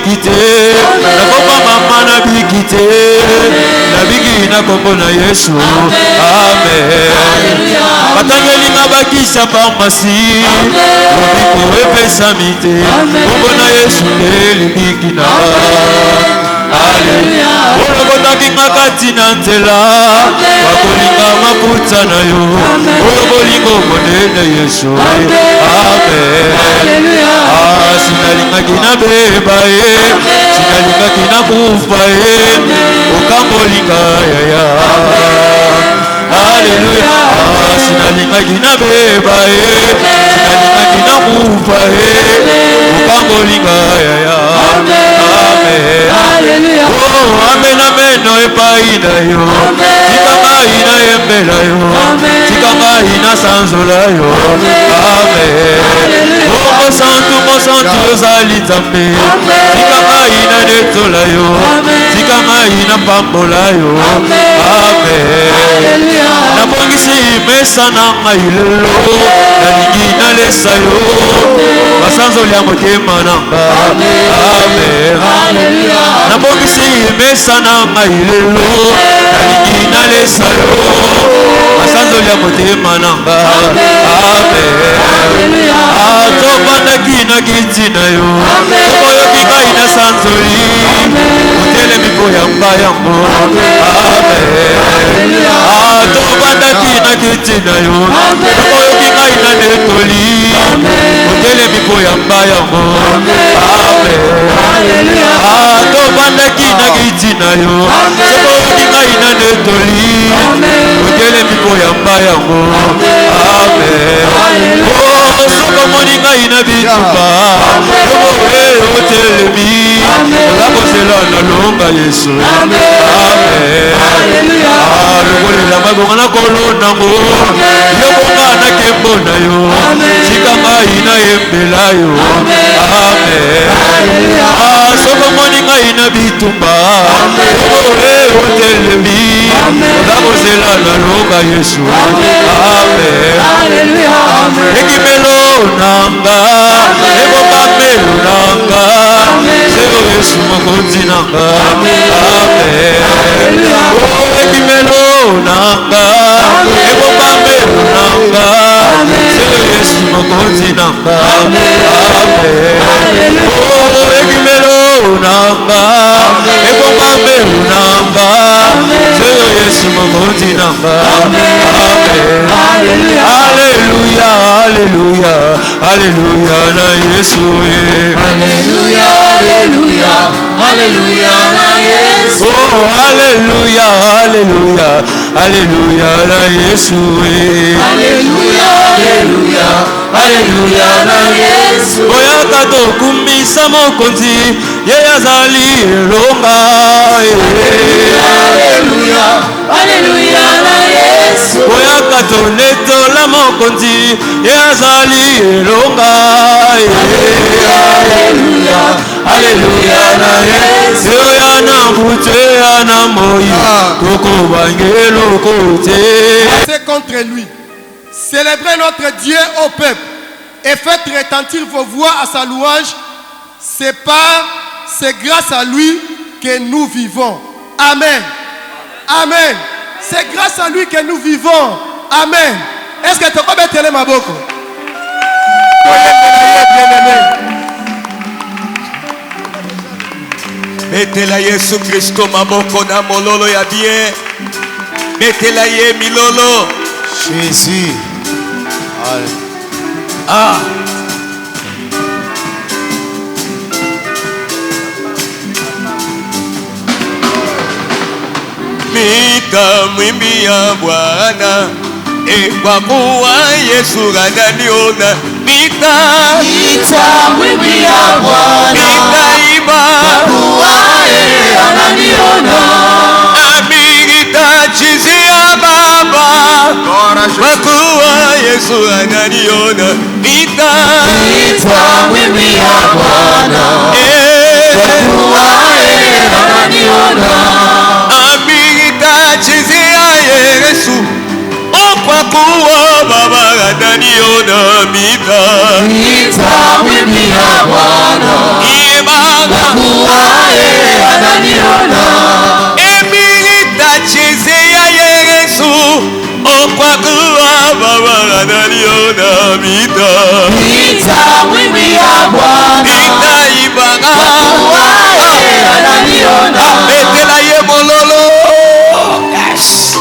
bikite nakoma mama na bikite na biki na kombo na Yesu amen batangeli nga bakisa pharmacie lobiko epesa mite kombo na Yesu ndeli biki na Alléluia. Olokotaki makati na nzela bakolinga maputa na yo oyo bolingo monene Yesu amen sinalingaki nabeba ye sinalingaki nakufa ye okambolinga yaya Alléluia sinalingaki nabeba ye sinalingaki nakufa ye okambolinga yaya amen oh amen amen no epai na yo tikanga ina yembela yo tikanga ina sanzola yo amen oh mosantu ozali nzambe tikanga ina netola yo tikanga ina pambola yo amen nabongisi mesa na ngai lelo nalingi nalesa yo basanzoli ya motema na nga amen nabongisi mesa na ngai lelo nalingi nalesa yo basanzoli ya motema na nga amen atobandaki na kiti na yo okoyoki ngai na sanzoli otelemi po yamba yango amen atobandaki na kiti na yo okoyoki ngai na netoli otelemi po yamba yango amen atobandaki na kiti na yo okoyoki ngai na netoli otelemi po yamba yango amen sokomoni ngai na bitumba okoe otelemi olakosela na longa Yesu amen lokolela mabonga na kolondango yokonga na kembo na yo tika ngai na yembela yo amen sokomoni ngai na bitumba okoe otelemi olakosela na longa Yesu amen ekimelo nanga ekopamelo nanga selo Yesu mokonzi nanga amen ekimelo nanga ekopamelo nanga selo Yesu mokonzi nanga amen ekimelo nanga ekopamelo nanga selo Yesu mokonzi nanga amen Alléluia, Alléluia, Alléluia, na Yesu. Alléluia, Alléluia, Alléluia, na Yesu. Oh, Alléluia, Alléluia, Alléluia, na Yesu. Alléluia, Alléluia, Alléluia, na Yesu. Oyaka tokumbisa mokonzi, ye azali elonga. Alléluia, Alléluia, na Yesu. Oyaka toletola mokonzi, ye azali elonga. Alléluia, Alléluia, na Yesu. Oya na mbuche ya na moyi, koko bangelo kote. C'est contre lui. Célébrez notre Dieu au peuple et faites retentir vos voix à sa louange. C'est grâce à lui que nous vivons. Amen. Amen. C'est grâce à lui que nous vivons. Amen. Est-ce que tu peux mettre ma boko? Mettez-la Yesu Christo maboko na mololo ya bien. Mettez-la ye milolo. Jésus. Ah. Mita mwimbi ya Bwana, kwa kuwa Yesu ananiona. Mita mwimbi ya Bwana, nitaimba kwa kuwa yeye ananiona. Nitachizia Baba, kwa kuwa Yesu ananiona. Mita mwimbi ya Bwana, kwa kuwa yeye ananiona. Nitachizia Yesu, kwa kuwa Baba ananiona. Mita mwimbi ya Bwana, kwa kuwa mita nitamwimbia Bwana nitaimba wae ananiona betela ye mololo. Yes.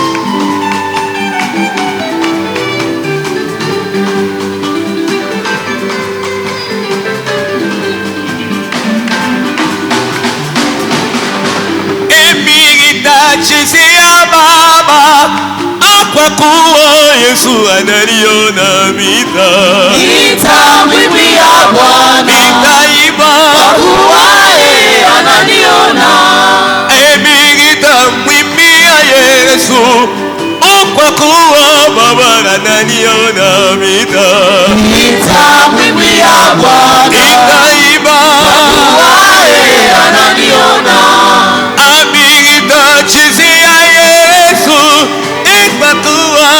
Chizia baba kwa kuwa Yesu ananiona mita nitamwimbia Bwana nitaimba kwa kuwa yeye ananiona nitamwimbia Yesu kwa kuwa baba ananiona mita nitamwimbia Bwana nitaimba kwa kuwa yeye ananiona chizia Yesu ikpatua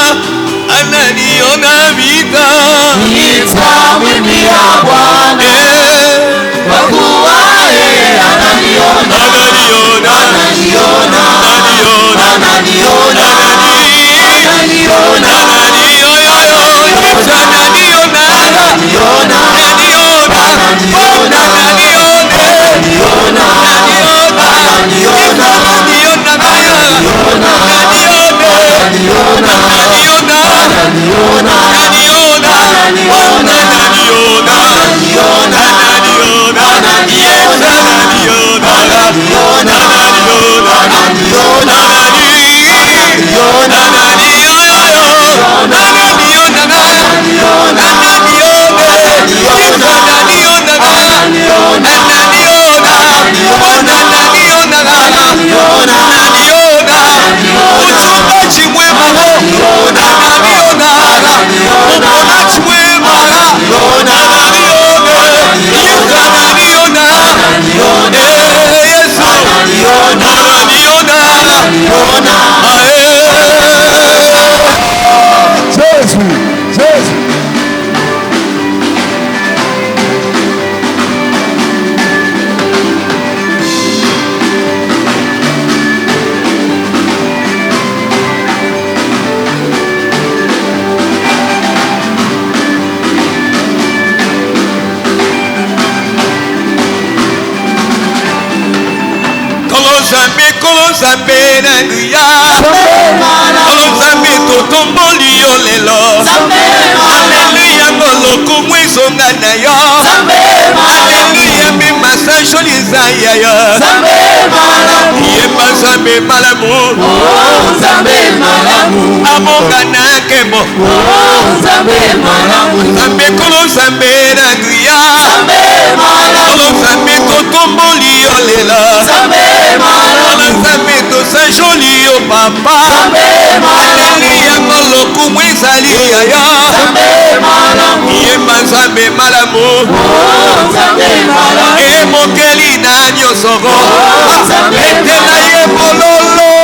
ananiona mita nitamwimbia Bwana kwa kuwa yeye ananiona ananiona ananiona ananiona ananiona ananiona Nzambe na nguya Nzambe totomboli yo lelo Alleluia ngoloko mwizonga na yo Alleluia mimasa joli eza ya yo Yemba Nzambe malamu Amonga na kembo Nzambe kolo Nzambe na nguya Nzambe totomboli yo lelo Nzambe tosa joli yo papa Alleluia ngoloko mwizali ya yo Yemba Nzambe malamu Emokeli na nyosoro Etela ye bololo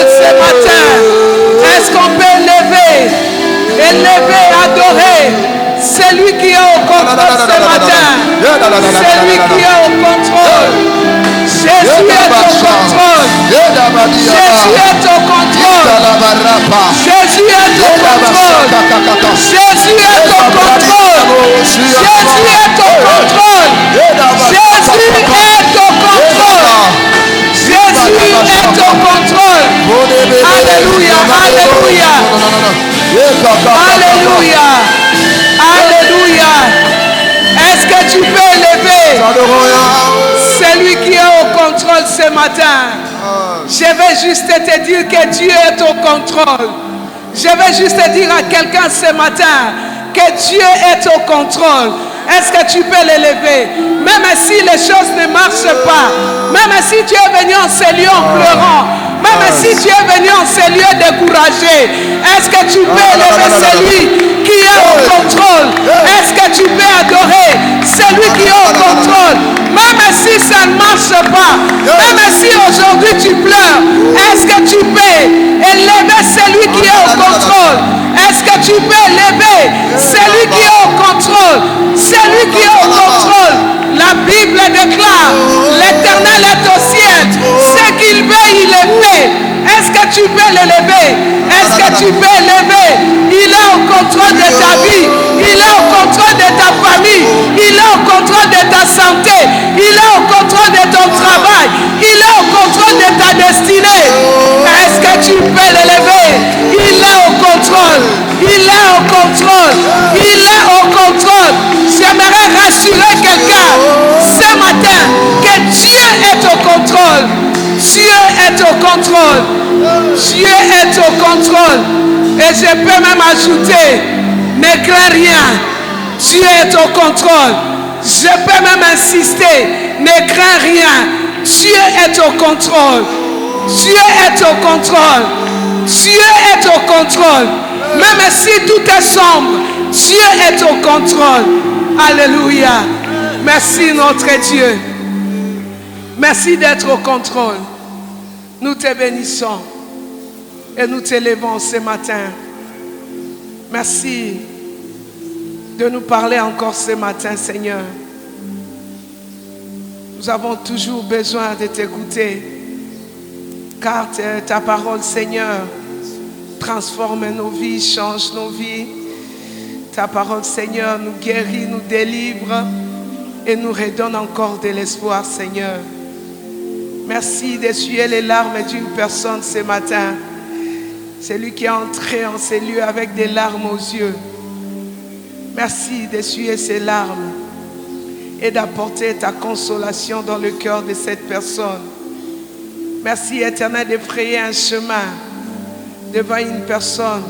contrôle ce matin. Est-ce qu'on peut élever, adorer celui qui est au contrôle ce matin? Celui qui est au contrôle. Jésus est au contrôle. Jésus est au contrôle. Jésus est au contrôle. Jésus est au contrôle. Jésus est au contrôle. Jésus est au contrôle. Jésus est au contrôle. Alléluia, alléluia. Alléluia. Alléluia. Est-ce que tu peux élever celui qui est au contrôle ce matin? Je vais juste te dire que Dieu est au contrôle. Je vais juste te dire à quelqu'un ce matin que Dieu est au contrôle. Est-ce que tu peux l'élever? Même si les choses ne marchent pas, même si tu es venu en ces lieux en pleurant, même si tu es venu en ces lieux découragé, est-ce que tu peux élever celui qui est au contrôle? Est-ce que tu peux adorer celui qui est au contrôle? Même si ça ne marche pas, même si aujourd'hui tu pleures, est-ce que tu peux élever celui qui est au contrôle? Est-ce que tu peux élever celui qui est au contrôle? Celui qui est au contrôle. La Bible déclare, l'Éternel est au ciel. Ce qu'il veut, il le fait. Est-ce que tu peux l'élever? Est-ce que tu peux l'élever? Il est au contrôle de ta vie. Il est au contrôle de ta famille. Il est au contrôle de ta santé. Il est au contrôle de ton travail. Il est au contrôle de ta destinée. Est-ce que tu peux l'élever? Il est au contrôle. Il est au contrôle. Il est au contrôle. J'aimerais rassurer quelqu'un ce matin que Dieu est au contrôle. Dieu est au contrôle. Dieu est au contrôle. Et je peux même ajouter, ne crains rien. Dieu est au contrôle. Je peux même insister, ne crains rien. Dieu est au contrôle. Dieu est au contrôle. Dieu est au contrôle. Même si tout est sombre, Dieu est au contrôle. Alléluia. Merci notre Dieu. Merci d'être au contrôle. Nous te bénissons et nous t'élevons ce matin. Merci de nous parler encore ce matin, Seigneur. Nous avons toujours besoin de t'écouter, car ta parole, Seigneur, transforme nos vies, change nos vies. Ta parole, Seigneur, nous guérit, nous délivre et nous redonne encore de l'espoir, Seigneur. Merci d'essuyer les larmes d'une personne ce matin. Celui qui est entré en ces lieux avec des larmes aux yeux. Merci d'essuyer ces larmes et d'apporter ta consolation dans le cœur de cette personne. Merci, Éternel, de frayer un chemin devant une personne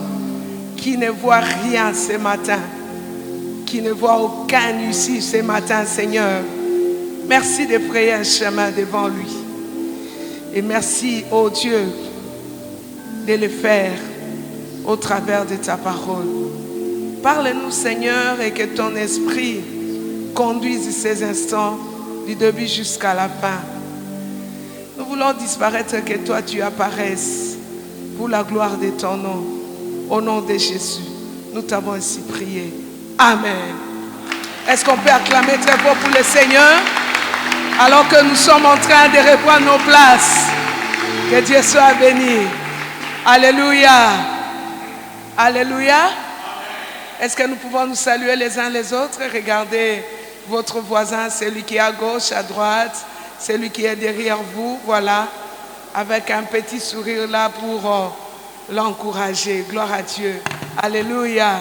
qui ne voit rien ce matin, qui ne voit aucun issue ce matin, Seigneur. Merci de frayer un chemin devant lui. Et merci, ô Dieu, de le faire au travers de ta parole. Parle-nous, Seigneur, et que ton esprit conduise ces instants du début jusqu'à la fin. Nous voulons disparaître, que toi tu apparaisses pour la gloire de ton nom. Au nom de Jésus, nous t'avons ainsi prié. Amen. Est-ce qu'on peut acclamer très fort pour le Seigneur alors que nous sommes en train de reprendre nos places? Que Dieu soit béni. Alléluia. Alléluia. Est-ce que nous pouvons nous saluer les uns les autres? Regardez votre voisin, celui qui est à gauche, à droite, celui qui est derrière vous, voilà, avec un petit sourire là pour l'encourager. Gloire à Dieu. Alléluia.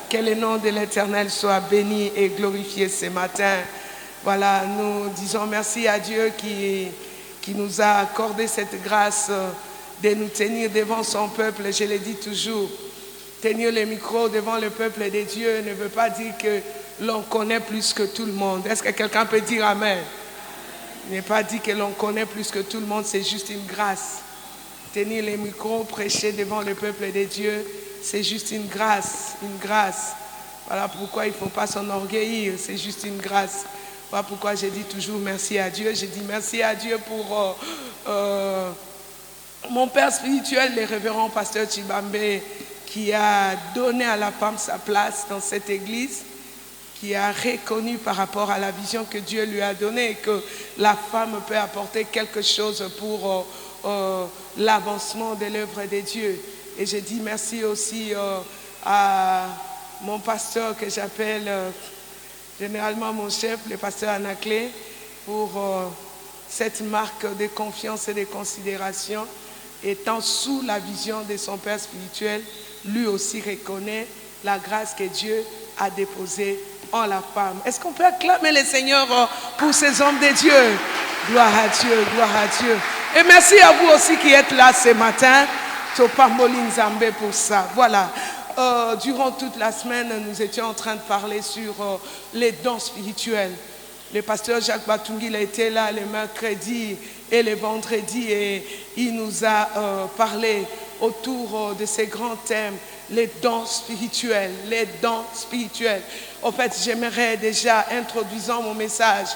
Que le nom de l'Éternel soit béni et glorifié ce matin. Voilà, nous disons merci à Dieu qui nous a accordé cette grâce de nous tenir devant son peuple. Je le dis toujours, tenir le micro devant le peuple de Dieu ne veut pas dire que l'on connaît plus que tout le monde. Est-ce que quelqu'un peut dire Amen? Il n'est pas dit que l'on connaît plus que tout le monde, c'est juste une grâce. Tenir le micro, prêcher devant le peuple de Dieu, c'est juste une grâce, une grâce. Voilà pourquoi il ne faut pas s'enorgueillir, c'est juste une grâce. Voilà pourquoi je dis toujours merci à Dieu. Je dis merci à Dieu pour mon père spirituel, le révérend pasteur Chibambe, qui a donné à la femme sa place dans cette église, qui a reconnu par rapport à la vision que Dieu lui a donnée et que la femme peut apporter quelque chose pour l'avancement de l'œuvre de Dieu. Et je dis merci aussi à mon pasteur que j'appelle généralement mon chef, le pasteur Anaclé, pour cette marque de confiance et de considération. Étant sous la vision de son père spirituel, lui aussi reconnaît la grâce que Dieu a déposée en la femme. Est-ce qu'on peut acclamer le Seigneur pour ces hommes de Dieu? Gloire à Dieu, gloire à Dieu. Et merci à vous aussi qui êtes là ce matin. Topamoli Nzambe pour ça. Voilà. Durant toute la semaine, nous étions en train de parler sur les dons spirituels. Le pasteur Jacques Batungi il a été là le mercredi et le vendredi et il nous a parlé autour de ces grands thèmes, les dons spirituels, les dons spirituels. En fait, j'aimerais déjà, introduisant mon message,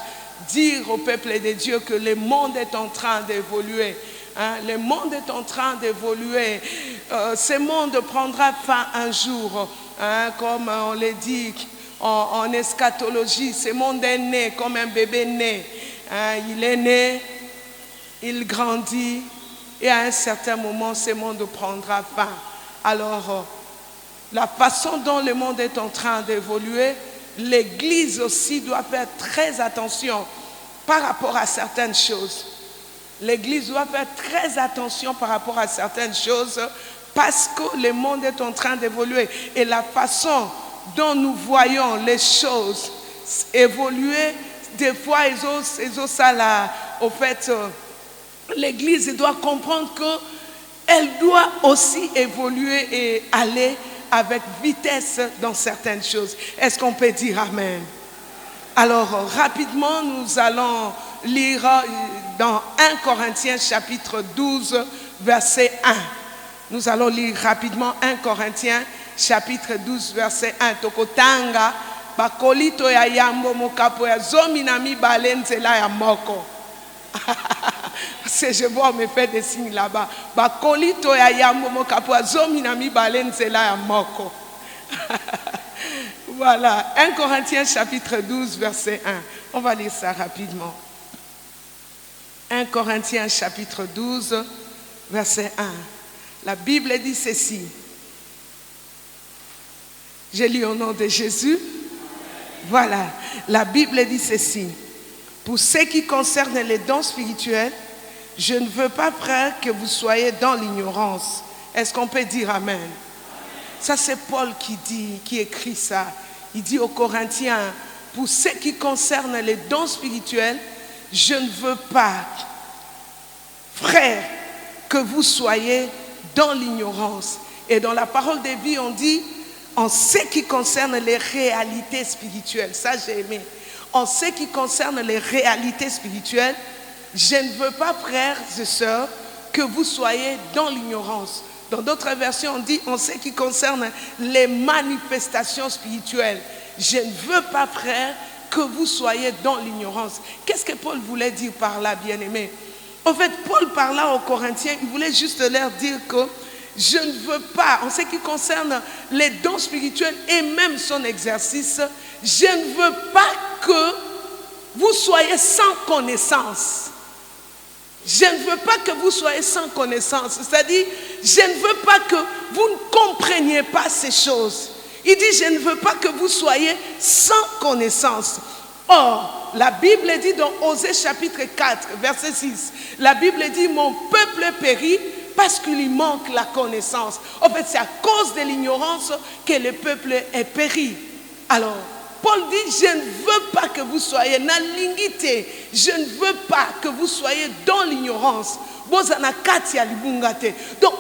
dire au peuple de Dieu que le monde est en train d'évoluer. Le monde est en train d'évoluer. Ce monde prendra fin un jour, comme on l'a dit en eschatologie. Ce monde est né comme un bébé né. Il est né, il grandit et à un certain moment, ce monde prendra fin. Alors, la façon dont le monde est en train d'évoluer, l'Église aussi doit faire très attention par rapport à certaines choses. L'Église doit faire très attention par rapport à certaines choses parce que le monde est en train d'évoluer. Et la façon dont nous voyons les choses évoluer, des fois, au fait, l'Église doit comprendre qu'elle doit aussi évoluer et aller avec vitesse dans certaines choses. Est-ce qu'on peut dire Amen? Alors, rapidement, nous allons lire dans 1 Corinthiens chapitre 12, verset 1. Nous allons lire rapidement 1 Corinthiens chapitre 12, verset 1. Tokotanga, bakolito ya yambo mokapo ya zomi na mibale nzela ya moko. Je vois, on me fait des signes là-bas. Bakolito ya yambo mokapo ya zomi na mibale nzela ya moko. Voilà, 1 Corinthiens chapitre 12, verset 1. On va lire ça rapidement. 1 Corinthiens chapitre 12, verset 1. La Bible dit ceci. Je lis au nom de Jésus. Voilà, la Bible dit ceci. Pour ce qui concerne les dons spirituels, je ne veux pas, frère, que vous soyez dans l'ignorance. Est-ce qu'on peut dire Amen? Ça, c'est Paul qui écrit ça. Il dit aux Corinthiens, pour ce qui concerne les dons spirituels, je ne veux pas, frère, que vous soyez dans l'ignorance. Et dans la parole de vie, on dit, en ce qui concerne les réalités spirituelles, ça j'ai aimé. En ce qui concerne les réalités spirituelles, je ne veux pas, frères et sœurs, que vous soyez dans l'ignorance. Dans d'autres versions, on dit en ce qui concerne les manifestations spirituelles. Je ne veux pas, frère, que vous soyez dans l'ignorance. Qu'est-ce que Paul voulait dire par là, bien-aimé? En fait, Paul parlant aux Corinthiens, il voulait juste leur dire que je ne veux pas, en ce qui concerne les dons spirituels et même son exercice, je ne veux pas que vous soyez sans connaissance. Je ne veux pas que vous soyez sans connaissance. C'est-à-dire, je ne veux pas que vous ne compreniez pas ces choses. Il dit, je ne veux pas que vous soyez sans connaissance. Or, la Bible dit dans Osée chapitre 4, verset 6, la Bible dit, mon peuple périt parce qu'il lui manque la connaissance. En fait, c'est à cause de l'ignorance que le peuple est péri. Alors, Paul dit, je ne veux pas que vous soyez dans l'ingité. Je ne veux pas que vous soyez dans l'ignorance. Donc,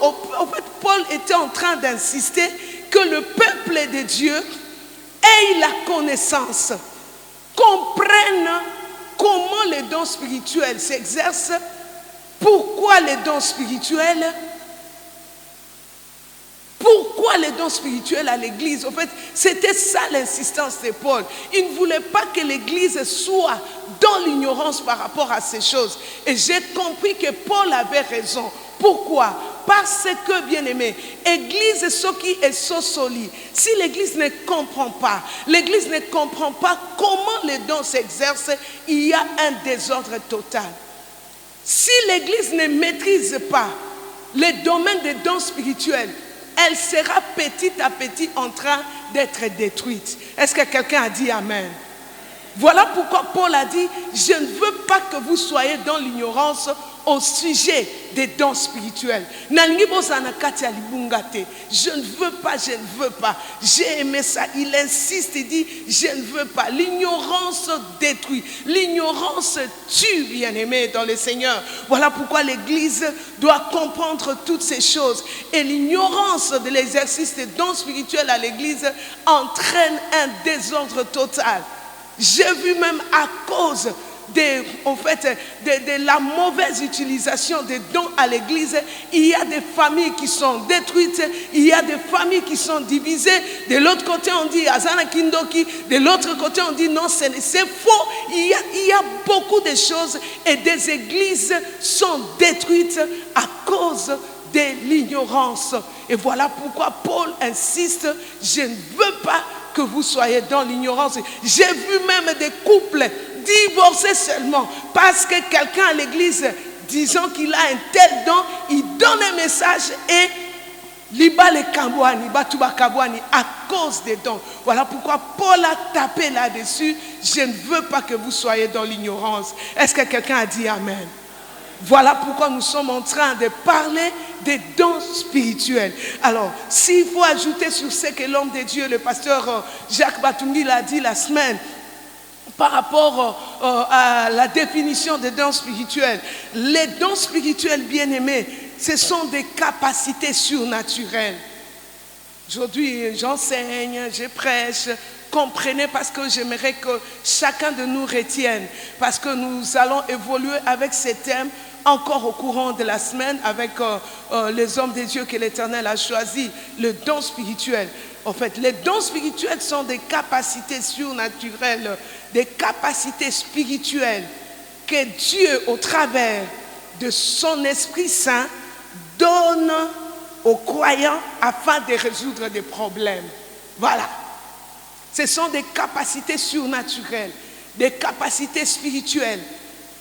en fait, Paul était en train d'insister que le peuple de Dieu ait la connaissance, comprenne comment les dons spirituels s'exercent, pourquoi les dons spirituels, à l'église. En fait, c'était ça l'insistance de Paul. Il ne voulait pas que l'église soit dans l'ignorance par rapport à ces choses. Et j'ai compris que Paul avait raison. Pourquoi? Parce que, bien-aimé, Église, ce qui est soli, si l'Église ne comprend pas comment les dons s'exercent, il y a un désordre total. Si l'Église ne maîtrise pas les domaines des dons spirituels, elle sera petit à petit en train d'être détruite. Est-ce que quelqu'un a dit Amen? Voilà pourquoi Paul a dit, je ne veux pas que vous soyez dans l'ignorance au sujet des dons spirituels. Je ne veux pas. J'ai aimé ça. Il insiste, il dit, je ne veux pas. L'ignorance détruit. L'ignorance tue, bien-aimé dans le Seigneur. Voilà pourquoi l'Église doit comprendre toutes ces choses. Et l'ignorance de l'exercice des dons spirituels à l'Église entraîne un désordre total. J'ai vu même à cause de la mauvaise utilisation des dons à l'église, il y a des familles qui sont détruites, il y a des familles qui sont divisées. De l'autre côté, on dit Azana Kindoki, de l'autre côté, on dit non, c'est faux. Il y a beaucoup de choses et des églises sont détruites à cause de l'ignorance. Et voilà pourquoi Paul insiste, je ne veux pas que vous soyez dans l'ignorance. J'ai vu même des couples divorcés seulement parce que quelqu'un à l'église, disant qu'il a un tel don, il donne un message et liba le kabouani, batuba kabouani à cause des dons. Voilà pourquoi Paul a tapé là-dessus. Je ne veux pas que vous soyez dans l'ignorance. Est-ce que quelqu'un a dit Amen? Voilà pourquoi nous sommes en train de parler des dons spirituels. Alors, s'il faut ajouter sur ce que l'homme de Dieu, le pasteur Jacques Batungi l'a dit la semaine, par rapport à la définition des dons spirituels. Les dons spirituels, bien-aimés, ce sont des capacités surnaturelles. Aujourd'hui, j'enseigne, je prêche. Comprenez, parce que j'aimerais que chacun de nous retienne, parce que nous allons évoluer avec ces thèmes encore au courant de la semaine avec les hommes de Dieu que l'Éternel a choisis, le don spirituel. En fait, les dons spirituels sont des capacités surnaturelles, des capacités spirituelles que Dieu, au travers de son Esprit Saint, donne aux croyants afin de résoudre des problèmes. Voilà. Ce sont des capacités surnaturelles, des capacités spirituelles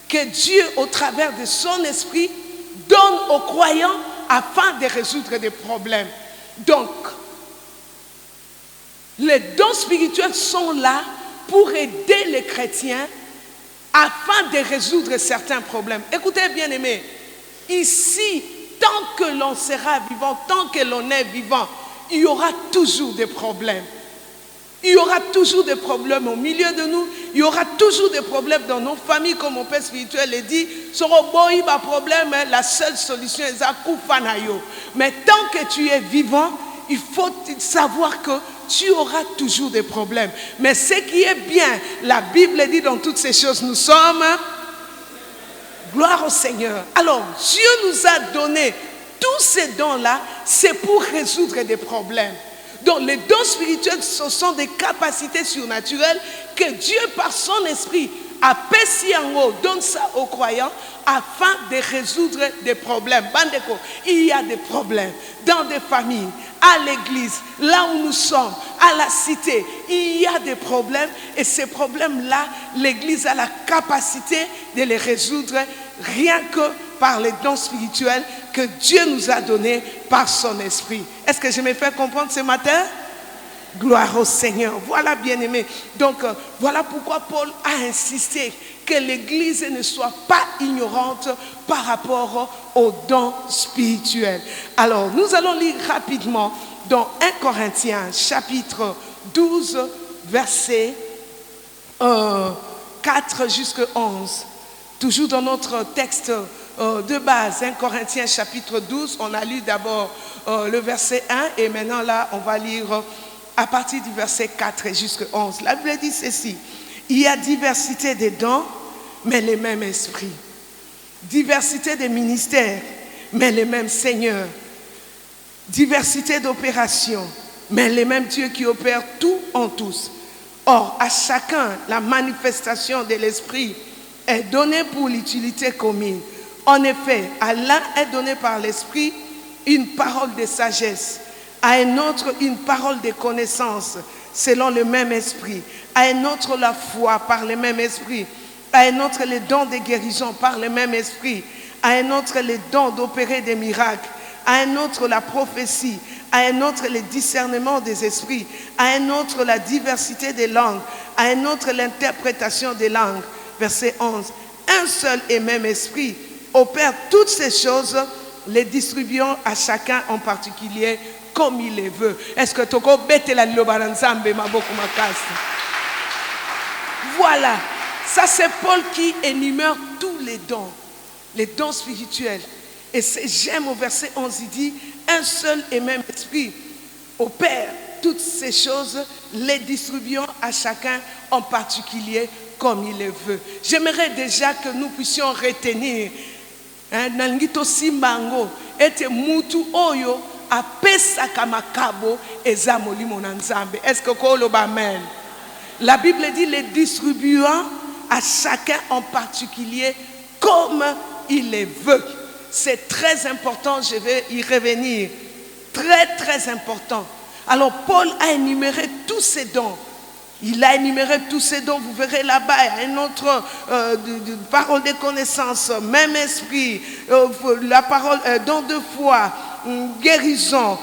que Dieu, au travers de son esprit, donne aux croyants afin de résoudre des problèmes. Donc, les dons spirituels sont là pour aider les chrétiens afin de résoudre certains problèmes. Écoutez, bien-aimés, ici, tant que l'on sera vivant, tant que l'on est vivant, il y aura toujours des problèmes. Il y aura toujours des problèmes au milieu de nous. Il y aura toujours des problèmes dans nos familles, comme mon père spirituel l'a dit. Problème, la seule solution est Zakufanayo. Mais tant que tu es vivant, il faut savoir que tu auras toujours des problèmes. Mais ce qui est bien, la Bible dit dans toutes ces choses, nous sommes... Gloire au Seigneur. Alors, Dieu nous a donné tous ces dons-là, c'est pour résoudre des problèmes. Donc les dons spirituels, ce sont des capacités surnaturelles que Dieu, par son esprit, a pessi en haut, donne ça aux croyants afin de résoudre des problèmes. Bandeko, il y a des problèmes dans des familles, à l'église, là où nous sommes, à la cité. Il y a des problèmes et ces problèmes-là, l'église a la capacité de les résoudre rien que par les dons spirituels que Dieu nous a donnés par son esprit. Est-ce que je me fais comprendre ce matin? Gloire au Seigneur. Voilà, bien-aimé. Donc, voilà pourquoi Paul a insisté que l'Église ne soit pas ignorante par rapport aux dons spirituels. Alors, nous allons lire rapidement dans 1 Corinthiens, chapitre 12, versets 4 jusqu'à 11. Toujours dans notre texte de base, 1 Corinthiens, chapitre 12, on a lu d'abord le verset 1 et maintenant là, on va lire à partir du verset 4 jusqu'à 11. La Bible dit ceci: il y a diversité des dons, mais les mêmes esprits. Diversité des ministères, mais les mêmes seigneurs. Diversité d'opérations, mais les mêmes dieux qui opèrent tout en tous. Or, à chacun, la manifestation de l'esprit est donnée pour l'utilité commune. En effet, à l'un est donné par l'Esprit une parole de sagesse, à un autre une parole de connaissance, selon le même esprit, à un autre la foi par le même esprit, à un autre les dons de guérison par le même esprit, à un autre les dons d'opérer des miracles, à un autre la prophétie, à un autre le discernement des esprits, à un autre la diversité des langues, à un autre l'interprétation des langues. Verset 11. Un seul et même esprit opère toutes ces choses, les distribuant à chacun en particulier comme il les veut. Est-ce que toko bete la lobaranzambe maboko makasi? Voilà, ça c'est Paul qui énumère tous les dons spirituels. Et j'aime au verset 11, il dit, un seul et même esprit opère toutes ces choses, les distribuant à chacun en particulier comme il le veut. J'aimerais déjà que nous puissions retenir Nangito Simbango et Mutu Oyo apesa kamakabo eza molimo na Nzambe. Est-ce que koloba amen? La Bible dit les distribuant à chacun en particulier comme il le veut. C'est très important, je vais y revenir. Très, très important. Alors, Paul a énuméré tous ces dons. Il a énuméré tous ces dons, vous verrez là-bas, un autre parole de connaissance, même esprit, la parole, don de foi, guérison,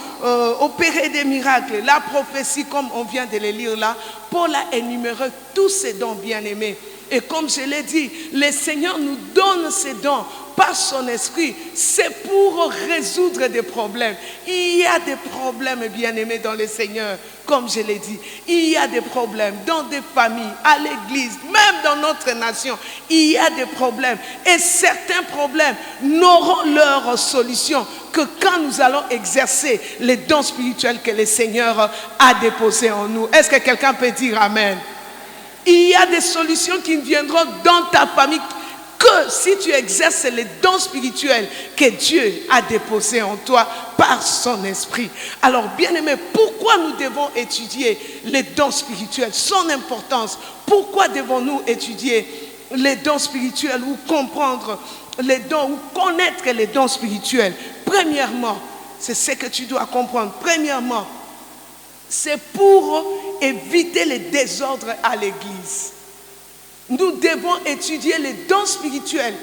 opérer des miracles, la prophétie, comme on vient de le lire là. Paul a énuméré tous ces dons bien-aimés. Et comme je l'ai dit, le Seigneur nous donne ces dons par son esprit. C'est pour résoudre des problèmes. Il y a des problèmes, bien-aimés, dans le Seigneur, comme je l'ai dit. Il y a des problèmes dans des familles, à l'église, même dans notre nation. Il y a des problèmes. Et certains problèmes n'auront leur solution que quand nous allons exercer les dons spirituels que le Seigneur a déposés en nous. Est-ce que quelqu'un peut dire amen? Il y a des solutions qui viendront dans ta famille que si tu exerces les dons spirituels que Dieu a déposés en toi par son esprit. Alors, bien-aimés, pourquoi nous devons étudier les dons spirituels, son importance? Pourquoi devons-nous étudier les dons spirituels ou comprendre les dons ou connaître les dons spirituels? Premièrement, c'est ce que tu dois comprendre. Premièrement, c'est pour éviter les désordres à l'église. Nous devons étudier les dons spirituels,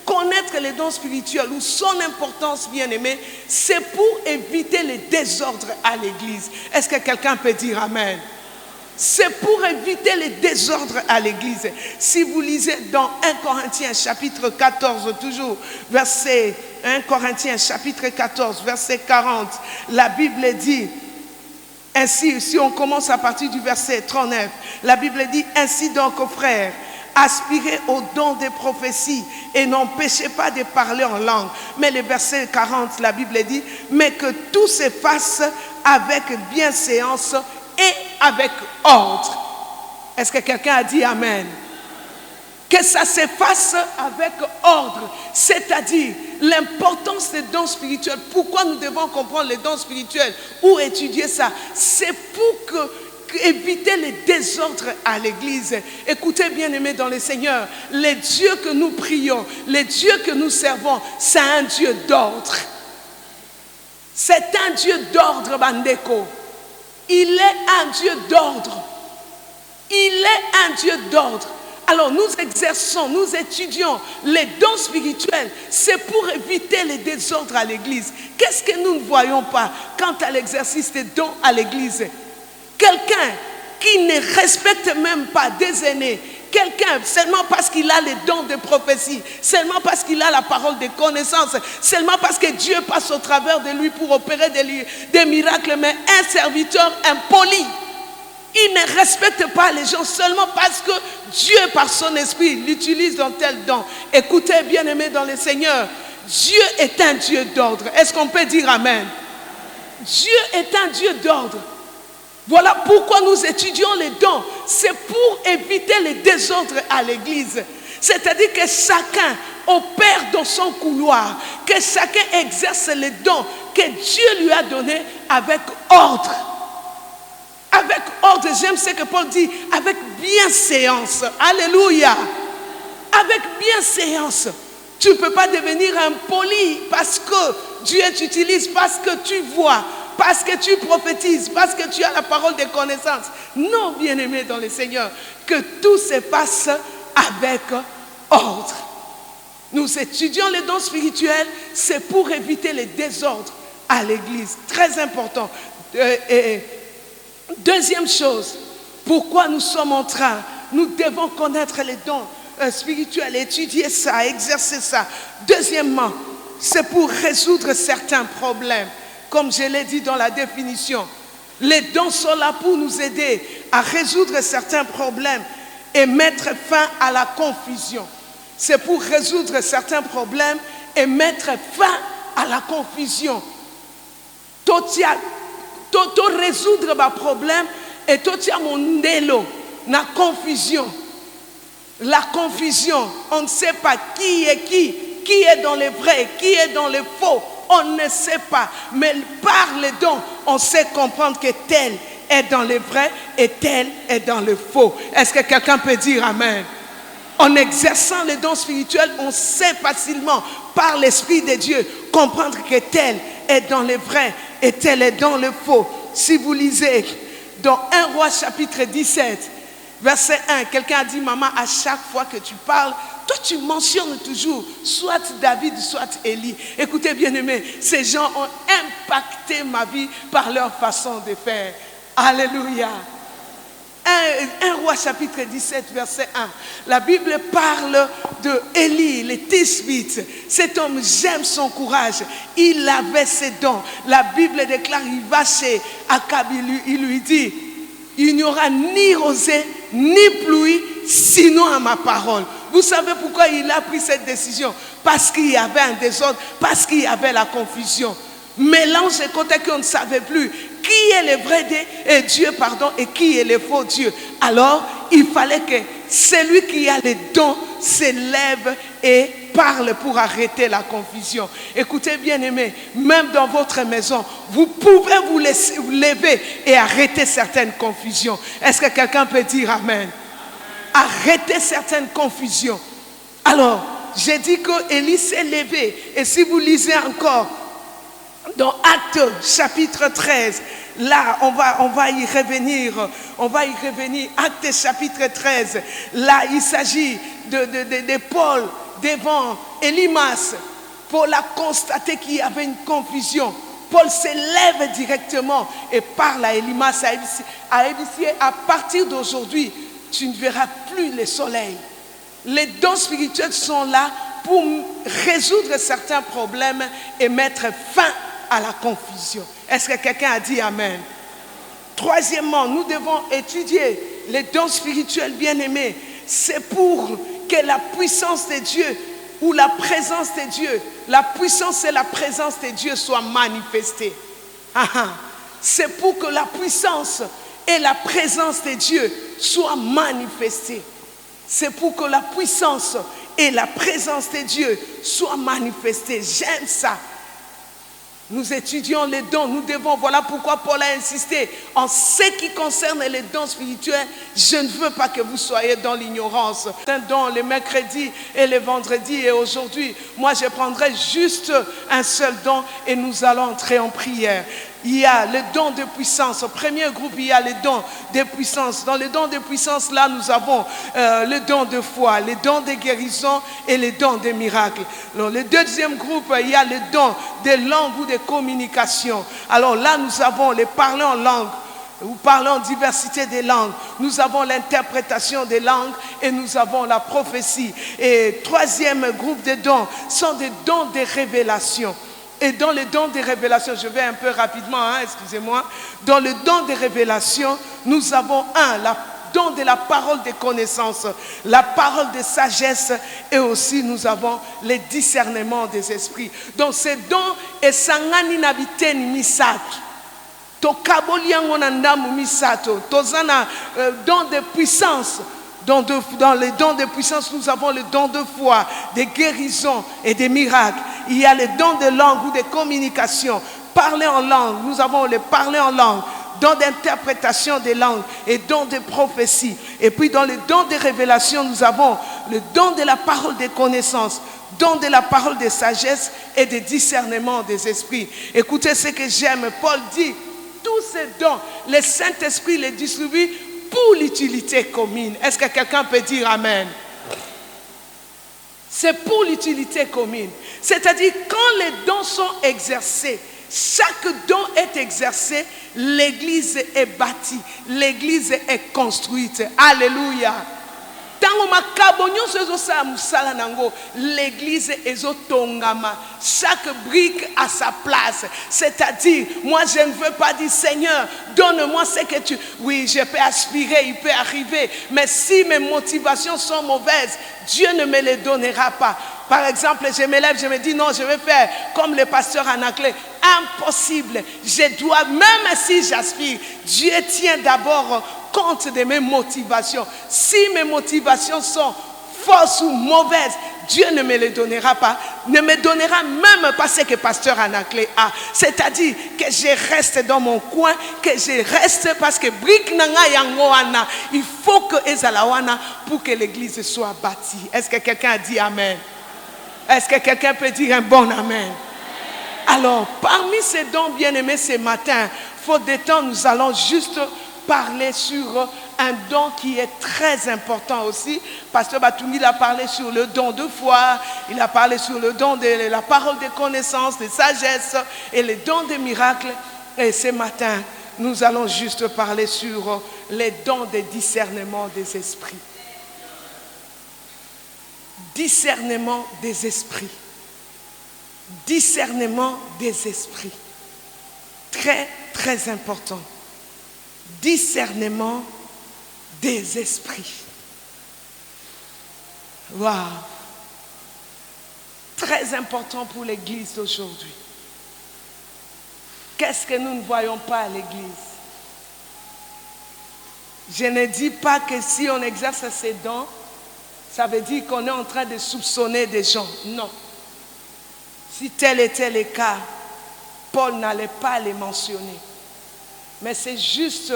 connaître les dons spirituels ou son importance, bien-aimé, c'est pour éviter les désordres à l'église. Est-ce que quelqu'un peut dire amen? C'est pour éviter les désordres à l'église. Si vous lisez dans 1 Corinthiens chapitre 14, toujours verset 1 Corinthiens chapitre 14, verset 40, la Bible dit, ainsi, si on commence à partir du verset 39, la Bible dit, ainsi donc, frères, aspirez au don des prophéties et n'empêchez pas de parler en langue. Mais le verset 40, la Bible dit, mais que tout se fasse avec bienséance et avec ordre. Est-ce que quelqu'un a dit amen? Que ça se fasse avec ordre, c'est-à-dire l'importance des dons spirituels. Pourquoi nous devons comprendre les dons spirituels ou étudier ça? C'est pour éviter les désordres à l'église. Écoutez, bien-aimés dans le Seigneur, les dieux que nous prions, les dieux que nous servons, c'est un Dieu d'ordre. C'est un Dieu d'ordre, Bandeko. Il est un Dieu d'ordre. Il est un Dieu d'ordre. Alors nous exerçons, nous étudions les dons spirituels, c'est pour éviter les désordres à l'église. Qu'est-ce que nous ne voyons pas quant à l'exercice des dons à l'église? Quelqu'un qui ne respecte même pas des aînés, quelqu'un seulement parce qu'il a les dons de prophétie, seulement parce qu'il a la parole de connaissance, seulement parce que Dieu passe au travers de lui pour opérer des miracles, mais un serviteur impoli. Il ne respecte pas les gens seulement parce que Dieu, par son esprit, l'utilise dans tel don. Écoutez, bien-aimés dans le Seigneur, Dieu est un Dieu d'ordre. Est-ce qu'on peut dire amen? Dieu est un Dieu d'ordre. Voilà pourquoi nous étudions les dons. C'est pour éviter les désordres à l'église. C'est-à-dire que chacun opère dans son couloir, que chacun exerce les dons que Dieu lui a donnés avec ordre. Avec ordre, j'aime ce que Paul dit, avec bienséance. Alléluia. Avec bienséance. Tu ne peux pas devenir impoli parce que Dieu t'utilise, parce que tu vois, parce que tu prophétises, parce que tu as la parole de connaissance. Non, bien-aimé dans le Seigneur, que tout se passe avec ordre. Nous étudions les dons spirituels, c'est pour éviter les désordres à l'église. Très important. Deuxième chose, pourquoi nous sommes en train, nous devons connaître les dons spirituels, étudier ça, exercer ça. Deuxièmement, c'est pour résoudre certains problèmes. Comme je l'ai dit dans la définition, les dons sont là pour nous aider à résoudre certains problèmes et mettre fin à la confusion. C'est pour résoudre certains problèmes et mettre fin à la confusion. Tout résoudre ma problème et tout mon nélo, la confusion. La confusion, on ne sait pas qui est dans le vrai, qui est dans le faux, on ne sait pas. Mais par les dons, on sait comprendre que tel est dans le vrai et tel est dans le faux. Est-ce que quelqu'un peut dire amen? En exerçant les dons spirituels, on sait facilement, par l'Esprit de Dieu, comprendre que tel est dans le vrai et tel est dans le faux. Si vous lisez dans 1 Roi chapitre 17, verset 1, quelqu'un a dit, maman, à chaque fois que tu parles, toi tu mentionnes toujours soit David, soit Élie. Écoutez bien aimé, ces gens ont impacté ma vie par leur façon de faire. Alléluia. 1 Roi chapitre 17 verset 1. La Bible parle de Élie, le Tisbite. Cet homme, j'aime son courage. Il avait ses dons. La Bible déclare, il va chez Akab, il lui dit, il n'y aura ni rosée ni pluie sinon à ma parole. Vous savez pourquoi il a pris cette décision? Parce qu'il y avait un désordre, parce qu'il y avait la confusion. Mélange et côté qu'on ne savait plus qui est le vrai Dieu et qui est le faux Dieu. Alors, il fallait que celui qui a les dons se lève et parle pour arrêter la confusion. Écoutez bien aimé, même dans votre maison, vous pouvez vous lever et arrêter certaines confusions. Est-ce que quelqu'un peut dire amen? Arrêter certaines confusions. Alors, j'ai dit que Élie s'est levé. Et si vous lisez encore dans Actes chapitre 13, là on va y revenir, Actes chapitre 13, là il s'agit de Paul devant Élymas pour la constater qu'il y avait une confusion. Paul se lève directement et parle à Élymas, à partir d'aujourd'hui, tu ne verras plus le soleil. Les dons spirituels sont là pour résoudre certains problèmes et mettre fin à la confusion. Est-ce que quelqu'un a dit amen? Troisièmement, nous devons étudier les dons spirituels bien-aimés. C'est pour que la puissance de Dieu ou la présence de Dieu, la puissance et la présence de Dieu soient manifestées. C'est pour que la puissance et la présence de Dieu soient manifestées. C'est pour que la puissance et la présence de Dieu soient manifestées. J'aime ça. Nous étudions les dons, nous devons, voilà pourquoi Paul a insisté. En ce qui concerne les dons spirituels, je ne veux pas que vous soyez dans l'ignorance. Un don le mercredi et le vendredi et aujourd'hui, moi je prendrai juste un seul don et nous allons entrer en prière. Il y a le don de puissance. Au premier groupe, il y a le don de puissance. Dans le don de puissance, là, nous avons le don de foi, le don de guérison et le don de miracles. Alors, le deuxième groupe, il y a le don de langue ou de communication. Alors là, nous avons le parler en langue. Nous parlons en diversité des langues. Nous avons l'interprétation des langues et nous avons la prophétie. Et troisième groupe de dons sont des dons de révélation. Et dans le don de révélation, je vais un peu rapidement, excusez-moi. Dans le don de révélation, nous avons le don de la parole de connaissance, la parole de sagesse et aussi nous avons le discernement des esprits. Donc ces dons, et sangani nabite ni misato. Tokaboliango nandamu misato. Tozana don de puissance. Dans les dons de puissance, nous avons le don de foi, de guérison et de miracles. Il y a le don de langue ou de communication. Parler en langue, nous avons le parler en langue. Don d'interprétation des langues et don de prophétie. Et puis dans le don de révélation, nous avons le don de la parole de connaissance, don de la parole de sagesse et de discernement des esprits. Écoutez ce que j'aime. Paul dit, tous ces dons, le Saint-Esprit les distribue pour l'utilité commune. Est-ce que quelqu'un peut dire Amen? C'est pour l'utilité commune. C'est-à-dire, quand les dons sont exercés, chaque don est exercé, l'église est bâtie, l'église est construite. Alléluia. L'église est tongama. Chaque brique a sa place. C'est-à-dire, moi je ne veux pas dire Seigneur, donne-moi ce que tu... Oui, je peux aspirer, il peut arriver. Mais si mes motivations sont mauvaises, Dieu ne me les donnera pas. Par exemple, je me lève, je me dis non, je vais faire comme le pasteur Anaclé. Impossible. Je dois, même si j'aspire, Dieu tient d'abord compte de mes motivations. Si mes motivations sont fausses ou mauvaises, Dieu ne me les donnera pas. Ne me donnera même pas ce que pasteur Anaclé a. C'est-à-dire que je reste dans mon coin, que je reste parce que il faut que Ezalawana pour que l'église soit bâtie. Est-ce que quelqu'un a dit Amen? Est-ce que quelqu'un peut dire un bon Amen? Alors, parmi ces dons bien-aimés ce matin, faute de temps, nous allons juste parler sur un don qui est très important aussi. Pasteur Batoumi a parlé sur le don de foi, il a parlé sur le don de la parole de connaissance, de sagesse et le don de miracles. Et ce matin, nous allons juste parler sur les dons de discernement des esprits. Discernement des esprits. Discernement des esprits. Très, très important. Discernement des esprits. Waouh! Très important pour l'église d'aujourd'hui. Qu'est-ce que nous ne voyons pas à l'église? Je ne dis pas que si on exerce ces dons, ça veut dire qu'on est en train de soupçonner des gens. Non. Si tel était le cas, Paul n'allait pas les mentionner. Mais c'est juste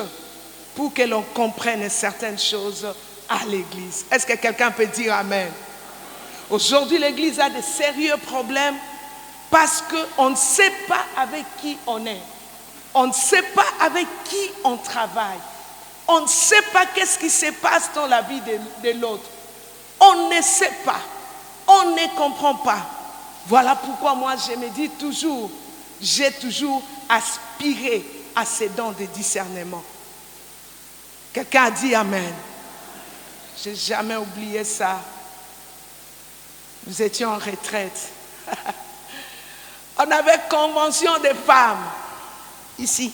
pour que l'on comprenne certaines choses à l'église. Est-ce que quelqu'un peut dire Amen? Aujourd'hui, l'église a de sérieux problèmes parce qu'on ne sait pas avec qui on est. On ne sait pas avec qui on travaille. On ne sait pas qu'est-ce qui se passe dans la vie de l'autre. On ne sait pas. On ne comprend pas. Voilà pourquoi moi je me dis toujours, j'ai toujours aspiré à ces dons de discernement. Quelqu'un a dit Amen. Je n'ai jamais oublié ça. Nous étions en retraite. On avait convention des femmes ici.